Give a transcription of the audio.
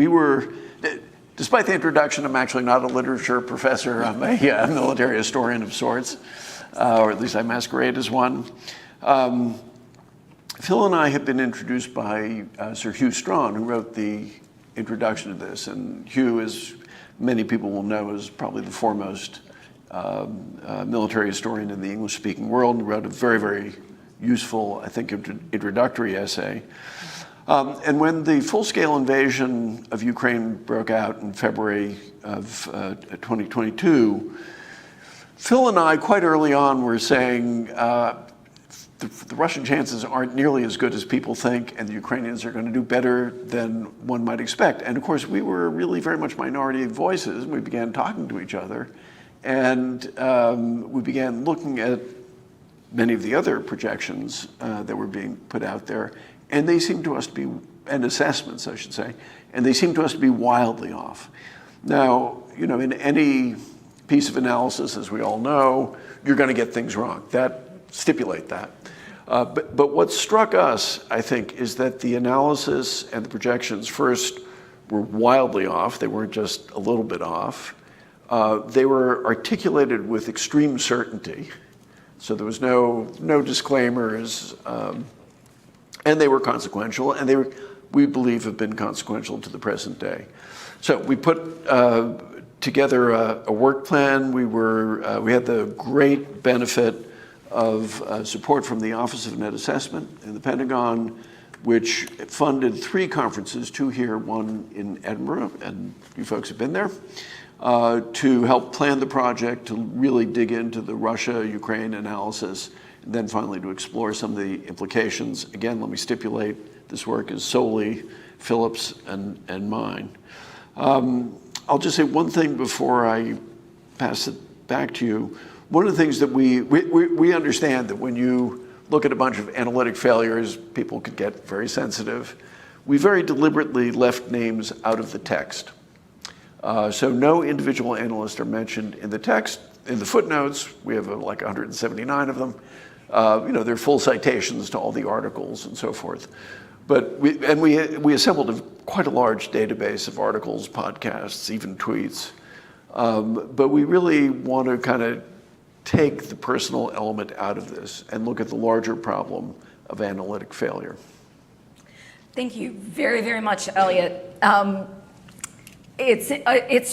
We were, despite the introduction, I'm actually not a literature professor. I'm a military historian of sorts, or at least I masquerade as one. Phil and I have been introduced by Sir Hugh, who wrote the introduction to this. And Hugh, as many people will know, is probably the foremost military historian in the English-speaking world, and wrote a very, very useful, I think, introductory essay. And when the full-scale invasion of Ukraine broke out in February of 2022, Phil and I, quite early on, were saying the Russian chances aren't nearly as good as people think, and the Ukrainians are going to do better than one might expect. And of course, we were really very much minority voices. We began talking to each other, and we began looking at many of the other projections that were being put out there, and they seemed to us to be, and assessments, I should say, and they seemed to us to be wildly off. Now, you know, in any piece of analysis, as we all know, you're going to get things wrong. Stipulate that. But what struck us, I think, is that the analysis and the projections first were wildly off. They weren't just a little bit off. They were articulated with extreme certainty. So there was no disclaimers, and they were consequential, and we believe, have been consequential to the present day. So we put together a work plan. We had the great benefit of support from the Office of Net Assessment in the Pentagon, which funded 3 conferences, 2 here, 1 in Edinburgh, and you folks have been there, to help plan the project, to really dig into the Russia-Ukraine analysis, and then finally to explore some of the implications. Again, let me stipulate, this work is solely Philip's and mine. I'll just say one thing before I pass it back to you. One of the things that we understand that when you look at a bunch of analytic failures, people could get very sensitive. We very deliberately left names out of the text. So no individual analysts are mentioned in the text. In the footnotes, we have like 179 of them. You know, they're full citations to all the articles and so forth. But we assembled quite a large database of articles, podcasts, even tweets. But we really want to kind of take the personal element out of this and look at the larger problem of analytic failure. Thank you very, very much, Elliot. It's